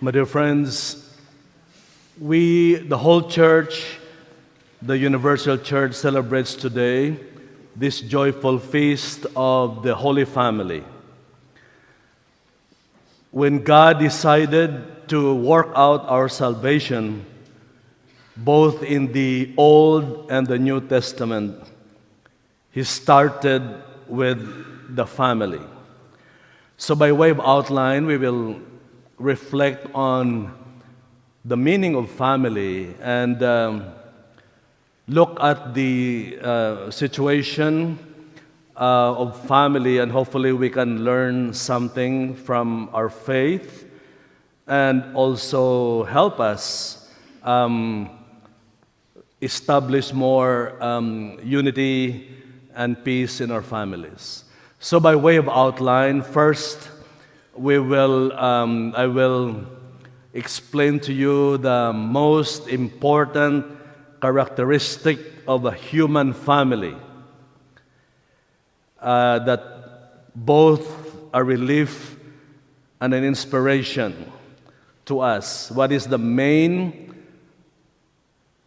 My dear friends, the whole church, the Universal Church celebrates today this joyful feast of the Holy Family. When God decided to work out our salvation, both in the Old and the New Testament, He started with the family. So by way of outline, we will reflect on the meaning of family and look at the situation of family, and hopefully we can learn something from our faith and also help us establish more unity and peace in our families. So by way of outline, first I will explain to you the most important characteristic of a human family that both a relief and an inspiration to us. What is the main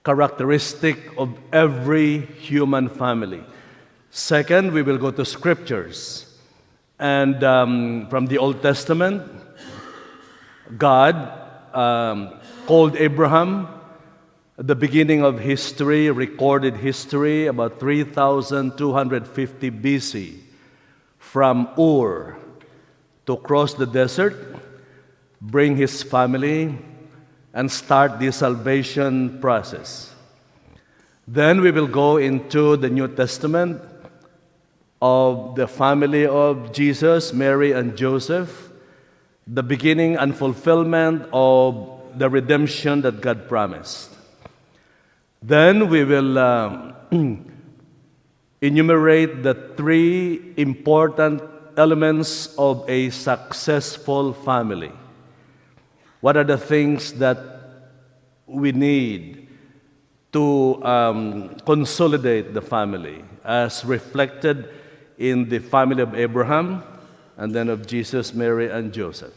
characteristic of every human family? Second, we will go to scriptures. And from the Old Testament, God called Abraham at the beginning of history, recorded history, about 3,250 BC, from Ur to cross the desert, bring his family, and start the salvation process. Then we will go into the New Testament of the family of Jesus, Mary, and Joseph, the beginning and fulfillment of the redemption that God promised. Then we will enumerate the three important elements of a successful family. What are the things that we need to consolidate the family as reflected in the family of Abraham and then of Jesus, Mary, and Joseph?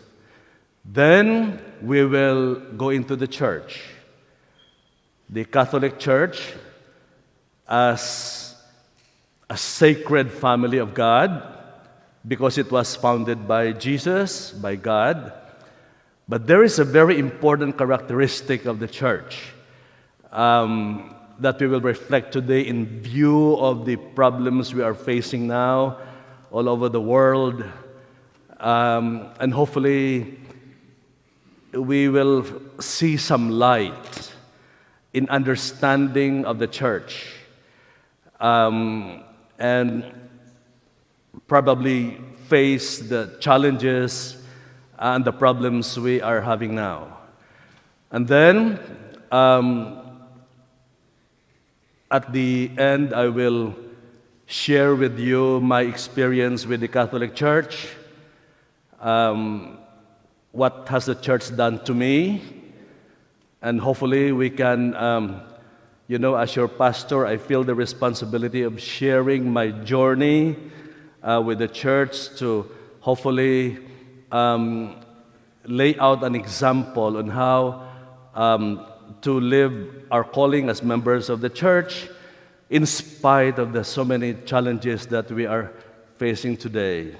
Then we will go into the church, the Catholic Church, as a sacred family of God because it was founded by Jesus, by God. But there is a very important characteristic of the church that we will reflect today in view of the problems we are facing now all over the world. And hopefully we will see some light in understanding of the church and probably face the challenges and the problems we are having now. And then at the end, I will share with you my experience with the Catholic Church, what has the church done to me, and hopefully we can, as your pastor, I feel the responsibility of sharing my journey with the church to hopefully lay out an example on how to live our calling as members of the church in spite of the so many challenges that we are facing today.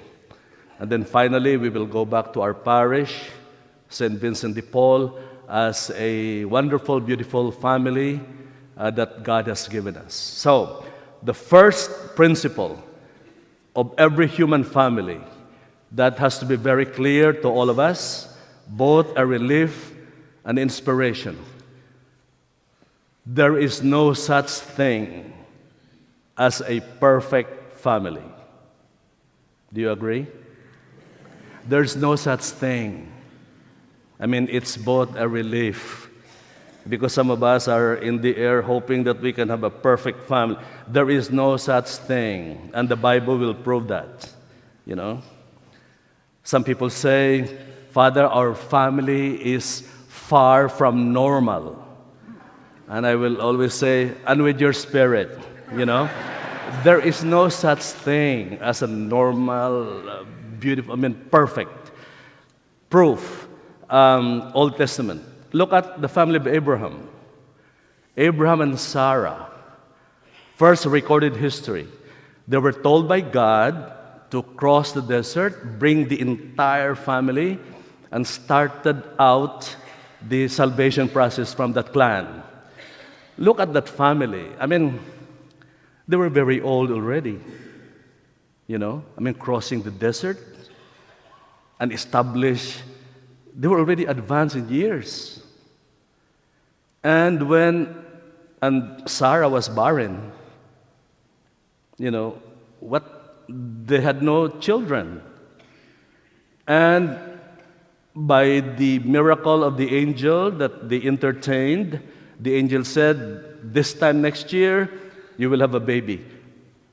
And then finally, we will go back to our parish, St. Vincent de Paul, as a wonderful, beautiful family that God has given us. So, the first principle of every human family that has to be very clear to all of us, both a relief and inspiration. There is no such thing as a perfect family. Do you agree? There's no such thing. I mean, it's both a relief because some of us are in the air hoping that we can have a perfect family. There is no such thing, and the Bible will prove that, Some people say, Father, our family is far from normal. And I will always say, and with your spirit, There is no such thing as a normal, beautiful, perfect proof Old Testament. Look at the family of Abraham. Abraham and Sarah, first recorded history. They were told by God to cross the desert, bring the entire family, and started out the salvation process from that clan. Look at that family. I mean, they were very old already. Crossing the desert and establish, they were already advanced in years. And Sarah was barren, they had no children. And by the miracle of the angel that they entertained, the angel said, "This time next year, you will have a baby."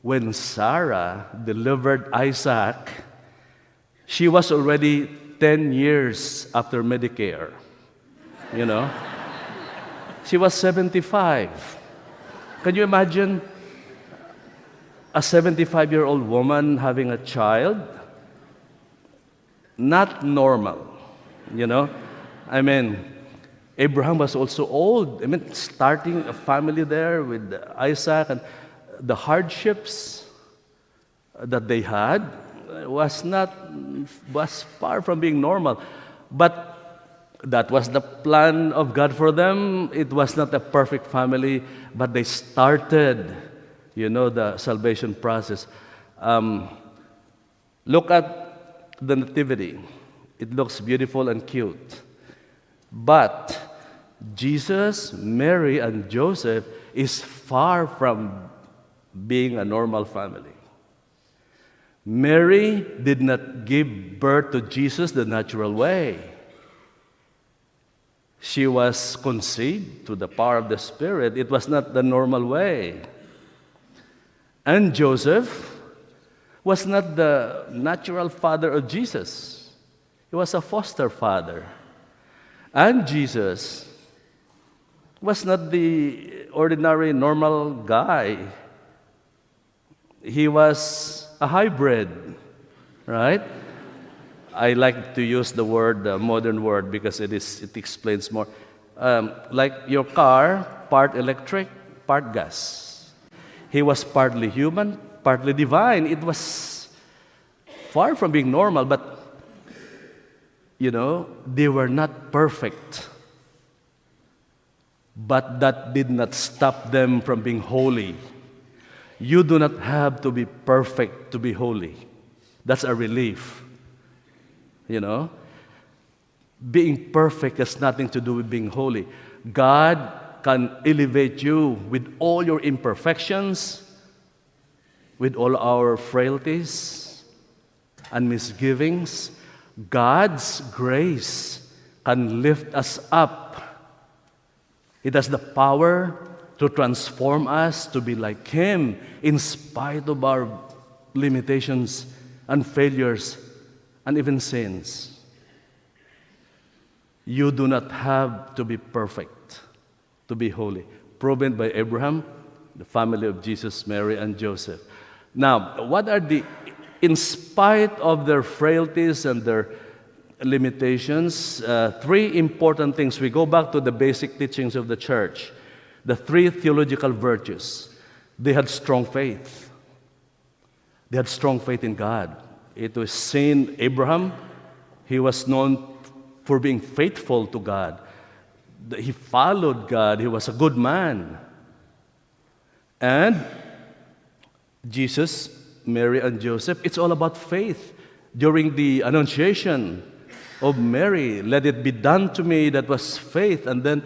When Sarah delivered Isaac, she was already 10 years after Medicare. She was 75. Can you imagine a 75-year-old woman having a child? Not normal, Abraham was also old. Starting a family there with Isaac, and the hardships that they had was far from being normal. But that was the plan of God for them. It was not a perfect family, but they started, the salvation process. Look at the nativity. It looks beautiful and cute. But Jesus, Mary, and Joseph is far from being a normal family. Mary did not give birth to Jesus the natural way. She was conceived through the power of the Spirit. It was not the normal way. And Joseph was not the natural father of Jesus. He was a foster father. And Jesus was not the ordinary, normal guy. He was a hybrid, right? I like to use the word, the modern word, because it explains more. Like your car, part electric, part gas. He was partly human, partly divine. It was far from being normal, but they were not perfect. But that did not stop them from being holy. You do not have to be perfect to be holy. That's a relief. Being perfect has nothing to do with being holy. God can elevate you with all your imperfections, with all our frailties and misgivings. God's grace can lift us up. It has the power to transform us to be like Him in spite of our limitations and failures and even sins. You do not have to be perfect to be holy. Proven by Abraham, the family of Jesus, Mary, and Joseph. Now, in spite of their frailties and their limitations, three important things. We go back to the basic teachings of the church. The three theological virtues. They had strong faith. They had strong faith in God. It was seen Abraham, he was known for being faithful to God. He followed God. He was a good man. And Jesus, Mary, and Joseph, it's all about faith. During the Annunciation of Mary, "Let it be done to me," that was faith. And then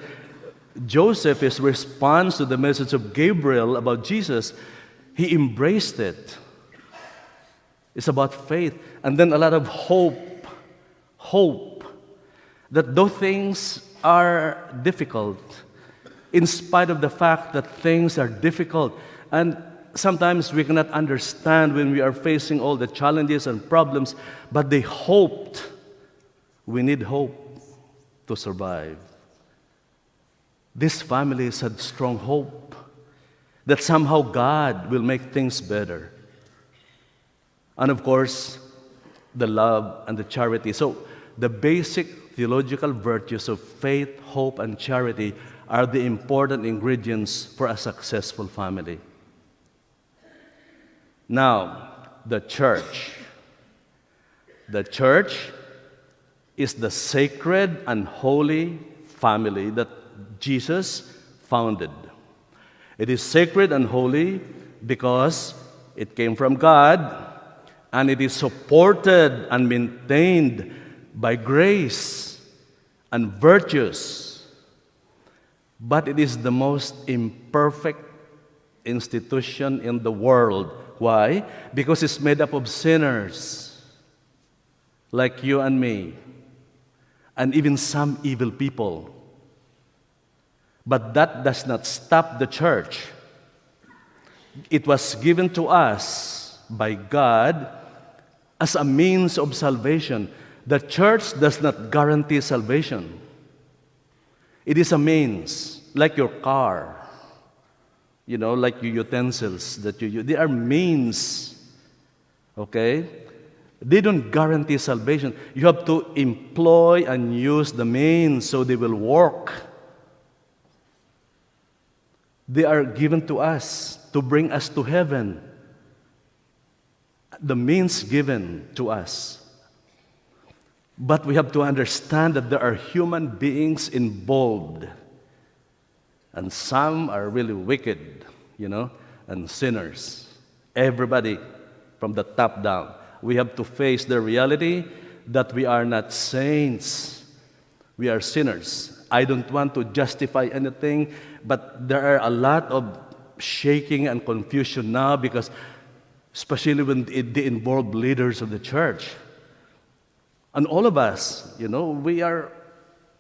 Joseph, his response to the message of Gabriel about Jesus, he embraced it. It's about faith. And then a lot of hope. Hope that though things are difficult, in spite of the fact that things are difficult, and sometimes we cannot understand when we are facing all the challenges and problems, but they hoped. We need hope to survive. These families had strong hope that somehow God will make things better. And of course, the love and the charity. So the basic theological virtues of faith, hope, and charity are the important ingredients for a successful family. Now, the church. The church is the sacred and holy family that Jesus founded. It is sacred and holy because it came from God, and it is supported and maintained by grace and virtues. But it is the most imperfect institution in the world. Why? Because it's made up of sinners like you and me, and even some evil people. But that does not stop the church. It was given to us by God as a means of salvation. The church does not guarantee salvation. It is a means, like your car, like your utensils that you use. They are means, okay? They don't guarantee salvation. You have to employ and use the means so they will work. They are given to us to bring us to heaven. The means given to us. But we have to understand that there are human beings involved. And some are really wicked, and sinners. Everybody from the top down. We have to face the reality that we are not saints. We are sinners. I don't want to justify anything, but there are a lot of shaking and confusion now because especially when they involve leaders of the church. And all of us, we are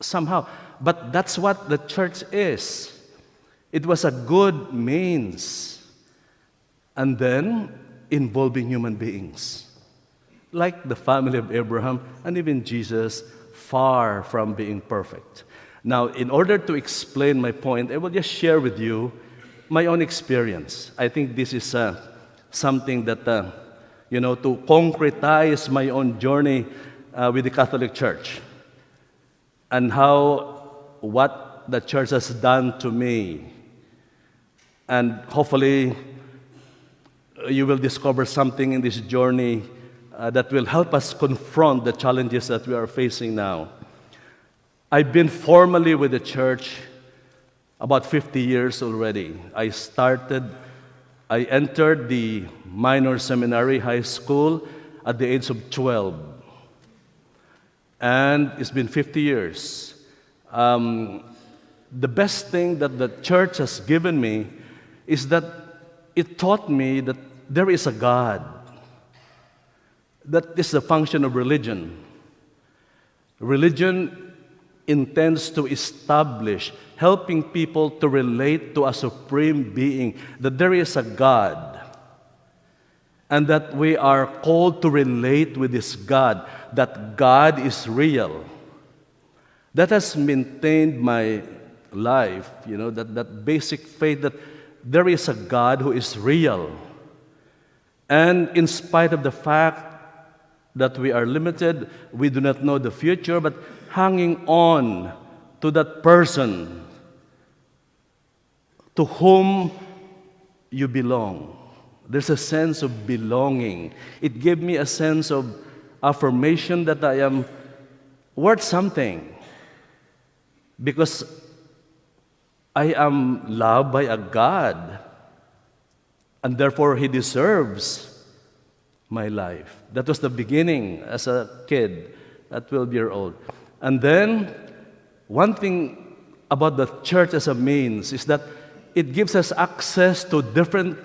somehow. But that's what the church is. It was a good means. And then, involving human beings. Like the family of Abraham and even Jesus, far from being perfect. Now, in order to explain my point, I will just share with you my own experience. I think this is something that, to concretize my own journey with the Catholic Church and what the church has done to me. And hopefully, you will discover something in this journey that will help us confront the challenges that we are facing now. I've been formally with the church about 50 years already. I entered the minor seminary high school at the age of 12. And it's been 50 years. The best thing that the church has given me is that it taught me that there is a God. That is the function of religion. Religion intends to establish, helping people to relate to a supreme being, that there is a God, and that we are called to relate with this God, that God is real. That has maintained my life, that basic faith that there is a God who is real. And in spite of the fact that we are limited, we do not know the future, but hanging on to that person to whom you belong. There's a sense of belonging. It gave me a sense of affirmation that I am worth something because I am loved by a God, and therefore He deserves my life. That was the beginning as a kid at 12-year-old. And then, one thing about the church as a means is that it gives us access to different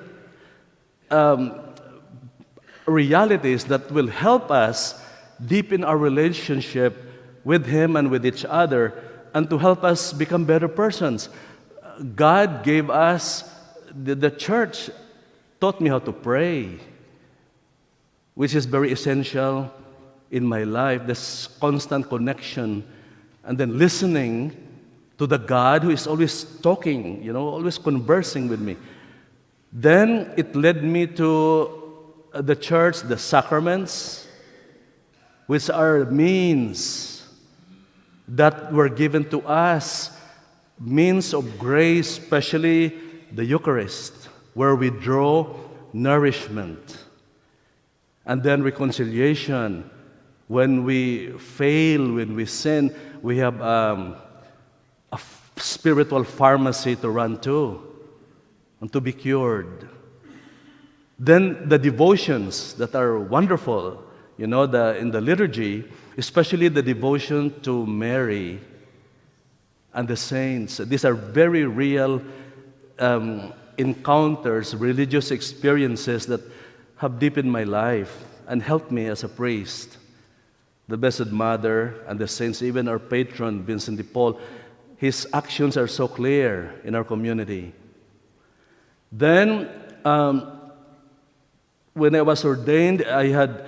realities that will help us deepen our relationship with Him and with each other, and to help us become better persons. God gave us, the church taught me how to pray, which is very essential in my life, this constant connection, and then listening to the God who is always talking, always conversing with me. Then it led me to the church, the sacraments, which are means that were given to us, means of grace, especially the Eucharist, where we draw nourishment. And then reconciliation. When we fail, when we sin, we have spiritual pharmacy to run to and to be cured. Then the devotions that are wonderful, in the liturgy, especially the devotion to Mary and the saints. These are very real encounters, religious experiences that have deepened my life and helped me as a priest. The Blessed Mother and the saints, even our patron, Vincent de Paul, his actions are so clear in our community. Then, when I was ordained, I had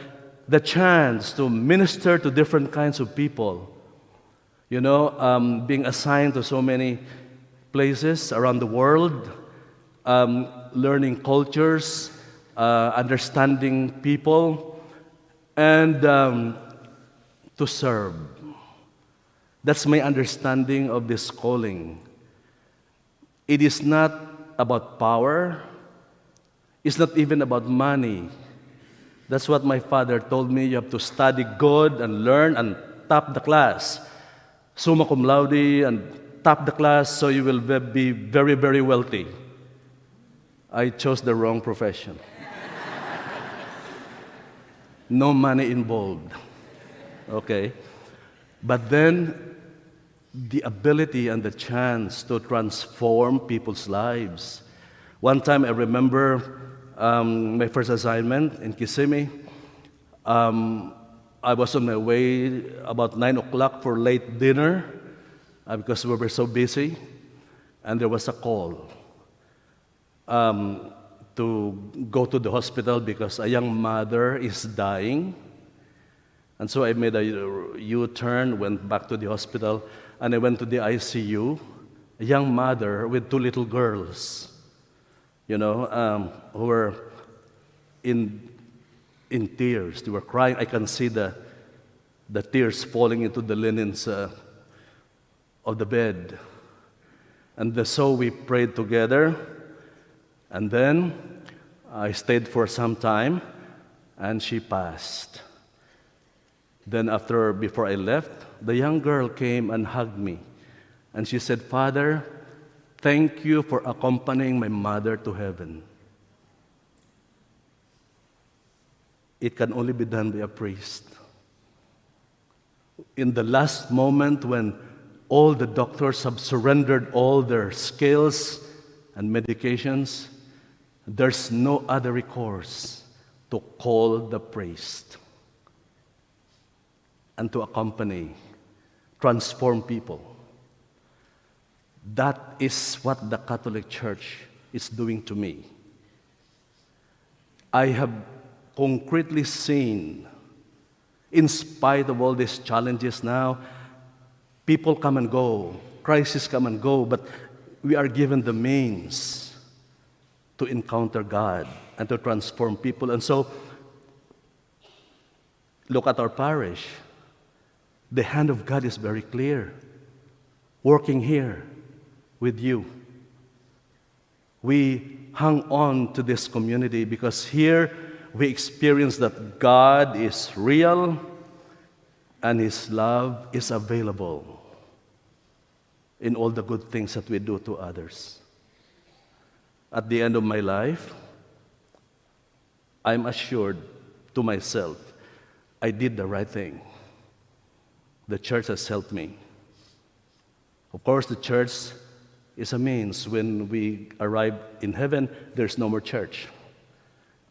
the chance to minister to different kinds of people. Being assigned to so many places around the world, learning cultures, understanding people, and to serve. That's my understanding of this calling. It is not about power. It's not even about money. That's what my father told me. You have to study good and learn and top the class. Summa cum laude and top the class so you will be very, very wealthy. I chose the wrong profession. No money involved. Okay? But then, the ability and the chance to transform people's lives. One time I remember my first assignment in Kissimmee. I was on my way about 9 o'clock for late dinner because we were so busy. And there was a call to go to the hospital because a young mother is dying. And so I made a U-turn, went back to the hospital, and I went to the ICU, a young mother with 2 little girls, who were in tears. They were crying. I can see the tears falling into the linens of the bed. And so we prayed together, and then I stayed for some time, and she passed. Then before I left, the young girl came and hugged me. And she said, "Father, thank you for accompanying my mother to heaven." It can only be done by a priest. In the last moment when all the doctors have surrendered all their skills and medications, there's no other recourse to call the priest and to accompany, transform people. That is what the Catholic Church is doing to me. I have concretely seen, in spite of all these challenges now, people come and go, crises come and go, but we are given the means to encounter God and to transform people. And so, look at our parish. The hand of God is very clear, working here with you. We hang on to this community because here we experience that God is real and His love is available in all the good things that we do to others. At the end of my life, I'm assured to myself, I did the right thing. The church has helped me. Of course, the church is a means. When we arrive in heaven, there's no more church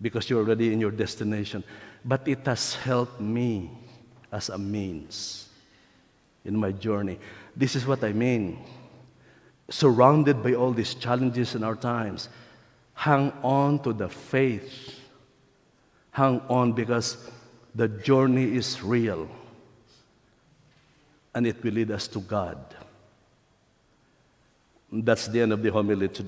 because you're already in your destination. But it has helped me as a means in my journey. This is what I mean. Surrounded by all these challenges in our times, hang on to the faith. Hang on because the journey is real. And it will lead us to God. That's the end of the homily today.